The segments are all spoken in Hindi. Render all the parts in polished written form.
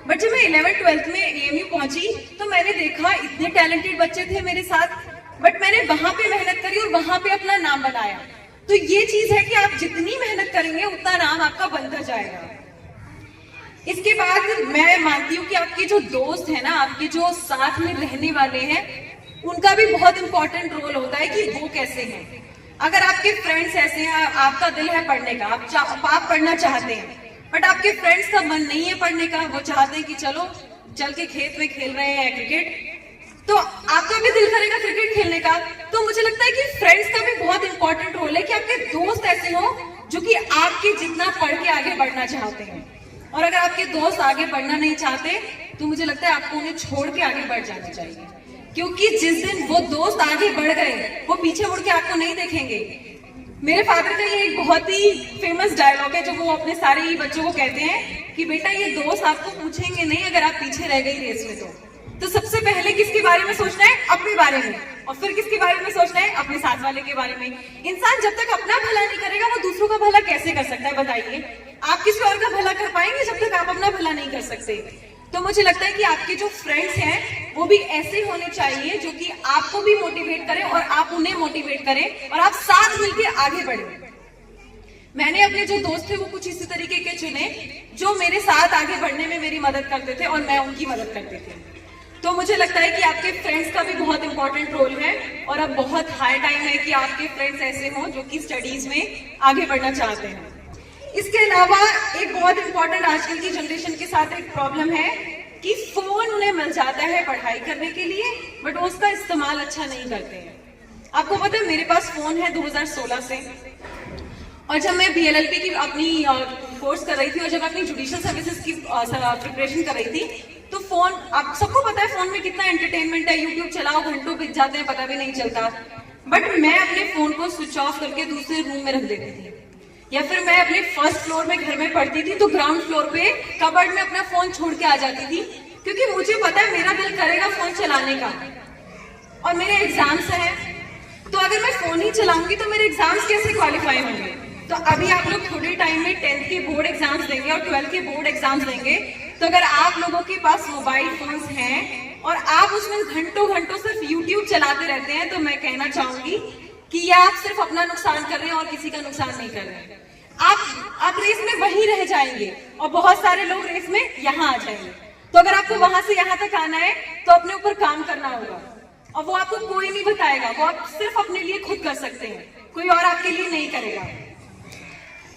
बट जब मैं 11th-12th में AMU पहुंची तो मैंने देखा इतने टैलेंटेड बच्चे थे मेरे साथ, बट मैंने वहां पे मेहनत करी और वहां पे अपना नाम बनाया। तो ये चीज है कि आप जितनी मेहनत करेंगे उतना नाम आपका बनता जाएगा। इसके बाद मैं मानती हूँ कि आपके जो दोस्त है ना, आपके जो साथ में रहने वाले हैं, उनका भी बहुत इंपॉर्टेंट रोल होता है कि वो कैसे हैं। अगर आपके फ्रेंड्स ऐसे हैं, आपका दिल है पढ़ने का, आप पढ़ना चाहते हैं, बट आपके फ्रेंड्स का मन नहीं है पढ़ने का, वो चाहते हैं कि चलो चल के खेत में खेल रहे हैं क्रिकेट, तो आपका भी दिल करेगा क्रिकेट खेलने का। तो मुझे लगता है कि फ्रेंड्स का भी बहुत इंपॉर्टेंट रोल है कि आपके दोस्त ऐसे हो जो कि आपके जितना पढ़ के आगे बढ़ना चाहते हैं। और अगर आपके दोस्त आगे बढ़ना नहीं चाहते तो मुझे लगता है आपको उन्हें छोड़ के आगे बढ़ जाना चाहिए, क्योंकि जिस दिन वो दोस्त आगे बढ़ गए वो पीछे मुड़ के आपको नहीं देखेंगे। मेरे फादर का ये एक बहुत ही फेमस डायलॉग है जो वो अपने सारे ही बच्चों को कहते हैं कि बेटा ये दोस्त आपको पूछेंगे नहीं अगर आप पीछे रह गई रेस में। तो सबसे पहले किसके बारे में सोचना है? अपने बारे में। और फिर किसके बारे में सोचना है? अपने साथ वाले के बारे में। इंसान जब तक अपना भला नहीं करेगा वो दूसरों का भला कैसे कर सकता है बताइए? आप किसी और का भला कर पाएंगे जब तक आप अपना भला नहीं कर सकते। तो मुझे लगता है कि आपके जो फ्रेंड्स हैं वो भी ऐसे होने चाहिए जो कि आपको भी मोटिवेट करें और आप उन्हें मोटिवेट करें और आप साथ मिलकर आगे बढ़ें। मैंने अपने जो दोस्त थे वो कुछ इसी तरीके के चुने जो मेरे साथ आगे बढ़ने में मेरी मदद करते थे और मैं उनकी मदद करती थी। तो मुझे लगता है कि आपके फ्रेंड्स का भी बहुत इंपॉर्टेंट रोल है और अब बहुत हाई टाइम है कि आपके फ्रेंड्स ऐसे हों जो कि स्टडीज में आगे बढ़ना चाहते हैं। इसके अलावा एक बहुत इंपॉर्टेंट आजकल की जनरेशन के साथ एक प्रॉब्लम है कि फोन उन्हें मिल जाता है पढ़ाई करने के लिए, बट वो उसका इस्तेमाल अच्छा नहीं करते हैं। आपको पता है मेरे पास फोन है 2016 से, और जब मैं BLLB की अपनी कोर्स कर रही थी और जब मैं अपनी जुडिशियल सर्विसेज की प्रिपरेशन कर रही थी तो फोन, आप सबको पता है फोन में कितना एंटरटेनमेंट है, यूट्यूब चलाओ घंटों बीत जाते हैं पता भी नहीं चलता। बट मैं अपने फोन को स्विच ऑफ करके दूसरे रूम में रख देती थी, या फिर मैं अपने फर्स्ट फ्लोर में घर में पढ़ती थी तो ग्राउंड फ्लोर पे कबर्ड में अपना फोन छोड़ के आ जाती थी, क्योंकि मुझे पता है मेरा दिल करेगा फोन चलाने का और मेरे एग्जाम्स हैं। तो अगर मैं फोन ही चलाऊंगी तो मेरे एग्जाम्स कैसे क्वालिफाई होंगे? तो अभी आप लोग थोड़े टाइम में 10th के बोर्ड एग्जाम्स देंगे और 12th के बोर्ड एग्जाम्स देंगे, तो अगर आप लोगों के पास मोबाइल फोन्स हैं और आप उसमें घंटों घंटों सिर्फ यूट्यूब चलाते रहते हैं, तो मैं कहना चाहूंगी कि ये आप सिर्फ अपना नुकसान कर रहे हैं और किसी का नुकसान नहीं कर रहे हैं। आप रेस में वहीं रह जाएंगे और बहुत सारे लोग रेस में यहाँ आ जाएंगे। तो अगर आपको वहां से यहाँ तक आना है तो अपने ऊपर काम करना होगा, और वो आपको कोई नहीं बताएगा, वो आप सिर्फ अपने लिए खुद कर सकते हैं, कोई और आपके लिए नहीं करेगा।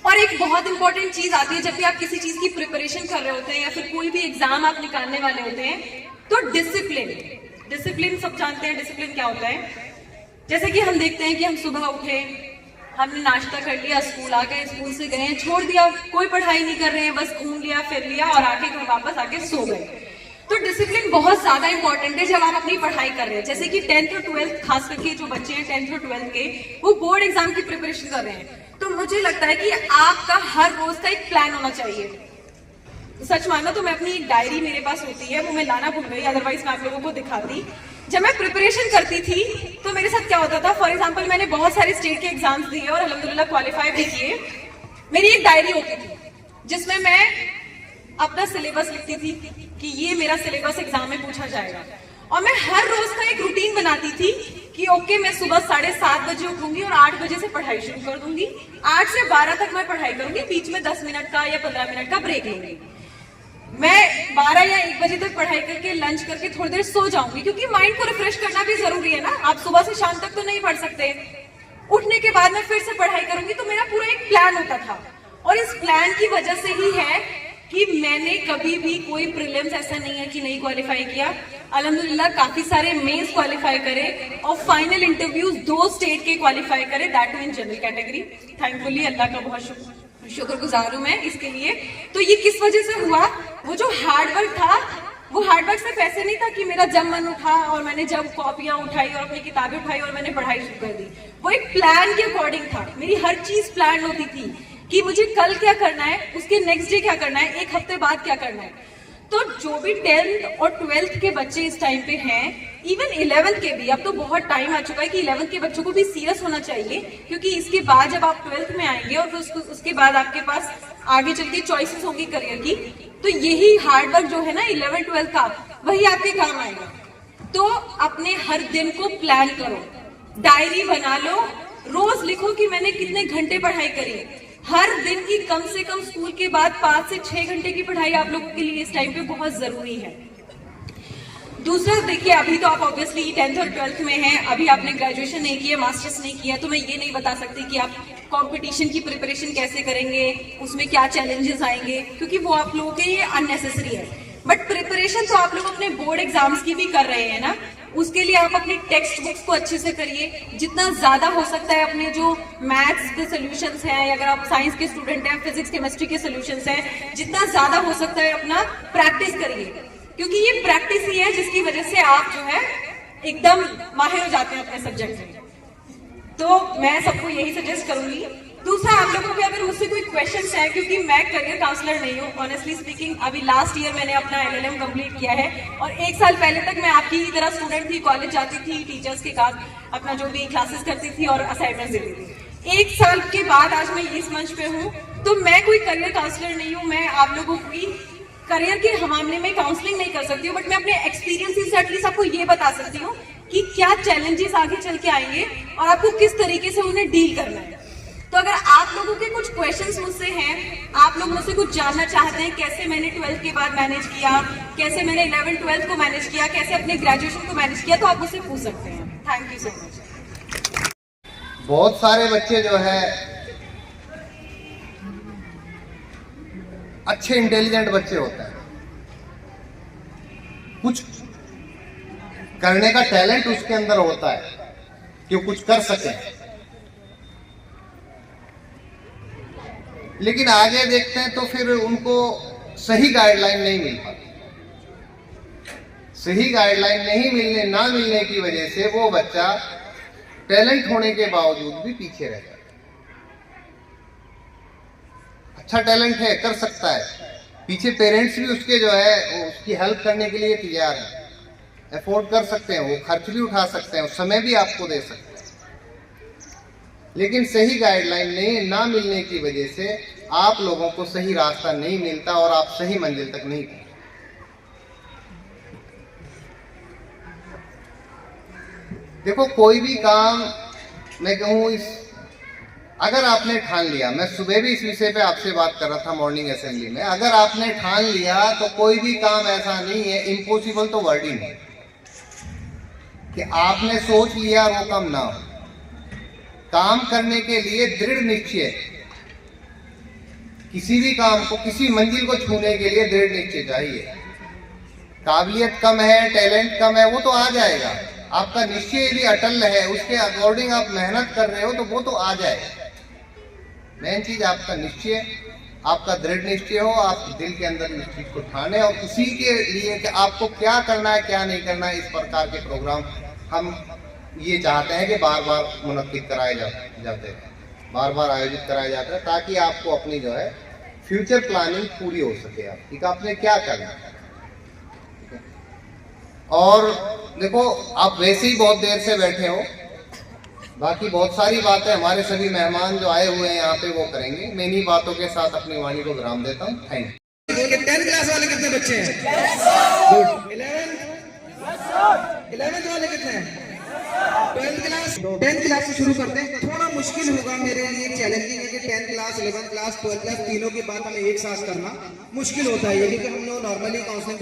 और एक बहुत इंपॉर्टेंट चीज आती है जब भी आप किसी चीज की प्रिपरेशन कर रहे होते हैं या फिर कोई भी एग्जाम आप निकालने वाले होते हैं, तो डिसिप्लिन सब जानते हैं डिसिप्लिन क्या होता है। जैसे कि हम देखते हैं कि हम सुबह उठे, हमने नाश्ता कर लिया, स्कूल आ गए, स्कूल से गए, छोड़ दिया, कोई पढ़ाई नहीं कर रहे हैं, बस घूम लिया फिर लिया और आके घर वापस आके सो गए। तो डिसिप्लिन बहुत ज्यादा इंपॉर्टेंट है जब आप अपनी पढ़ाई कर रहे हैं। जैसे कि 10th और 12th, खास करके जो बच्चे हैं 10th और 12th के, वो बोर्ड एग्जाम की प्रिपरेशन कर रहे हैं, तो मुझे लगता है कि आपका हर रोज का एक प्लान होना चाहिए। सच मानो तो मैं अपनी एक डायरी मेरे पास होती है, वो मैं लाना भूल गई, अदरवाइज मैं आप लोगों को दिखाती। जब मैं प्रिपरेशन करती थी तो मेरे साथ क्या होता था, फॉर एग्जाम्पल मैंने बहुत सारे स्टेट के एग्जाम्स दिए और अल्हम्दुलिल्लाह क्वालिफाई भी किए। मेरी एक डायरी होती थी जिसमें मैं अपना सिलेबस लिखती थी कि ये मेरा सिलेबस एग्जाम में पूछा जाएगा, और मैं हर रोज का एक रूटीन बनाती थी कि ओके मैं सुबह 7:30 बजे उठूंगी और 8 बजे से पढ़ाई शुरू कर दूंगी, 8 से 12 तक मैं पढ़ाई करूंगी, बीच में 10 मिनट का या 15 मिनट का ब्रेक लूंगी। मैं 12 या 1 बजे तक पढ़ाई करके लंच करके थोड़ी देर सो जाऊंगी, क्योंकि माइंड को रिफ्रेश करना भी जरूरी है ना, आप सुबह से शाम तक तो नहीं पढ़ सकते। उठने के बाद मैं फिर से पढ़ाई करूंगी। तो मेरा पूरा एक प्लान होता था, और इस प्लान की वजह से ही है कि मैंने कभी भी कोई प्रीलिम्स ऐसा नहीं है कि नहीं क्वालिफाई किया। अल्हम्दुलिल्लाह काफी सारे मेंस क्वालिफाई करे और फाइनल इंटरव्यूज 2 स्टेट के क्वालिफाई करे, that too in general category. Thankfully अल्लाह का बहुत शुक्रगुजार हूं मैं इसके लिए। तो ये किस वजह से हुआ? वो जो हार्डवर्क था, वो हार्डवर्क सिर्फ ऐसे नहीं था कि मेरा जब मन उठा और मैंने जब कॉपियां उठाई और अपनी किताबें उठाई और मैंने पढ़ाई शुरू कर दी। वो एक प्लान के अकॉर्डिंग था, मेरी हर चीज प्लान होती थी कि मुझे कल क्या करना है, उसके नेक्स्ट डे क्या करना है, एक हफ्ते बाद क्या करना है। तो जो भी 10th और 12th के बच्चे इस टाइम पे हैं, इवन 11th के भी, अब तो बहुत टाइम आ चुका है कि 11th के बच्चों को भी सीरियस होना चाहिए, क्योंकि इसके बाद जब आप 12th में आएंगे और फिर उसके बाद आपके पास आगे चल के चॉइसेस होंगी करियर की, तो यही हार्ड वर्क जो है ना 11-12 का, वही आपके काम आएगा। तो अपने हर दिन को प्लान करो, डायरी बना लो, रोज लिखो कि मैंने कितने घंटे पढ़ाई करी। हर दिन की कम से कम स्कूल के बाद 5 से 6 घंटे की पढ़ाई आप लोगों के लिए इस टाइम पे बहुत जरूरी है। दूसरा देखिए, अभी तो आप ऑब्वियसली 10th और 12th में हैं, अभी आपने ग्रेजुएशन नहीं किया, मास्टर्स नहीं किया, तो मैं ये नहीं बता सकती कि आप कंपटीशन की प्रिपरेशन कैसे करेंगे, उसमें क्या चैलेंजेस आएंगे, क्योंकि वो आप लोगों के लिए अननेसेसरी है। बट प्रिपरेशन तो आप लोग अपने बोर्ड एग्जाम्स की भी कर रहे हैं ना, उसके लिए आप अपनी टेक्स्ट बुक्स को अच्छे से करिए, जितना ज्यादा हो सकता है अपने जो मैथ्स के सोल्यूशंस हैं, या अगर आप साइंस के स्टूडेंट हैं, फिजिक्स केमिस्ट्री के सोल्यूशंस हैं, जितना ज्यादा हो सकता है अपना प्रैक्टिस करिए, क्योंकि ये प्रैक्टिस ही है जिसकी वजह से आप जो है एकदम माहिर हो जाते हैं अपने सब्जेक्ट में। तो मैं सबको यही सजेस्ट करूंगी। दूसरा, आप लोगों के अगर मुझसे कोई क्वेश्चंस है, क्योंकि मैं करियर काउंसलर नहीं हूँ, ऑनेस्टली स्पीकिंग, अभी लास्ट ईयर मैंने अपना LLM कंप्लीट किया है, और 1 साल पहले तक मैं आपकी ही तरह स्टूडेंट थी, कॉलेज जाती थी, टीचर्स के साथ अपना जो भी क्लासेस करती थी और असाइनमेंट देती थी। 1 साल के बाद आज मैं इस मंच पे हूँ, तो मैं कोई करियर काउंसलर नहीं हूँ, मैं आप लोगों की करियर के मामले में काउंसलिंग नहीं कर सकती हूँ, बट मैं अपने एक्सपीरियंसेस से एटलीस्ट आपको ये बता सकती हूँ कि क्या चैलेंजेस आगे चल के आएंगे और आपको किस तरीके से उन्हें डील करना है। तो अगर आप लोगों के कुछ क्वेश्चंस मुझसे हैं, आप लोग मुझसे कुछ जानना चाहते हैं, कैसे मैंने 12th के बाद मैनेज किया, कैसे मैंने 11-12 को मैनेज किया, कैसे अपने ग्रेजुएशन को मैनेज किया, तो आप मुझसे पूछ सकते हैं। Thank you so much. बहुत सारे बच्चे जो है अच्छे इंटेलिजेंट बच्चे होते हैं, कुछ करने का टैलेंट उसके अंदर होता है कि वो कुछ कर सके, लेकिन आगे देखते हैं तो फिर उनको सही गाइडलाइन नहीं मिल पाती। सही गाइडलाइन ना मिलने की वजह से वो बच्चा टैलेंट होने के बावजूद भी पीछे रहता है। अच्छा टैलेंट है, कर सकता है, पीछे पेरेंट्स भी उसके जो है उसकी हेल्प करने के लिए तैयार है, अफोर्ड कर सकते हैं, वो खर्च भी उठा सकते हैं, समय भी आपको दे सकते हैं, लेकिन सही गाइडलाइन ना मिलने की वजह से आप लोगों को सही रास्ता नहीं मिलता और आप सही मंजिल तक नहीं पहुंचते। देखो, कोई भी काम मैं कहूँ, अगर आपने ठान लिया, मैं सुबह भी इस विषय पे आपसे बात कर रहा था मॉर्निंग असेंबली में, अगर आपने ठान लिया तो कोई भी काम ऐसा नहीं है, इम्पॉसिबल तो वर्ड ही नहीं कि आपने सोच लिया वो काम ना हो। काम करने के लिए दृढ़ निश्चय, किसी भी काम को, किसी मंजिल को छूने के लिए दृढ़ निश्चय चाहिए। काबिलियत कम है, टैलेंट कम है, वो तो आ जाएगा। आपका निश्चय यदि अटल है, उसके अकॉर्डिंग आप मेहनत कर रहे हो, तो वो तो आ जाएगा। मेन चीज आपका निश्चय, आपका दृढ़ निश्चय हो, आप दिल के अंदर इस चीज को ठाने, और उसी के लिए कि आपको क्या करना है क्या नहीं करना है, इस प्रकार के प्रोग्राम हम ये चाहते हैं कि बार बार मुनक्किद कराए जाते हैं, बार बार आयोजित कराए जाते हैं, ताकि आपको अपनी जो है फ्यूचर प्लानिंग पूरी हो सके, आपकी आपने क्या करना है। और देखो, आप वैसे ही बहुत देर से बैठे हो, बाकी बहुत सारी बातें हमारे सभी मेहमान जो आए हुए हैं यहाँ पे वो करेंगे। मैं इन्हीं बातों के साथ अपनी वाणी को विराम देता हूँ। Thank you. 10th क्लास वाले कितने बच्चे हैं? गुड। 11th वाले कितने हैं? 10th क्लास से शुरू करते हैं। थोड़ा मुश्किल होगा मेरे लिए, चैलेंजिंग है कि 10th class, 11th class, 12th class तीनों की बात हमें एक साथ करना मुश्किल होता है, क्योंकि हम लोग नॉर्मली काउंसलिंग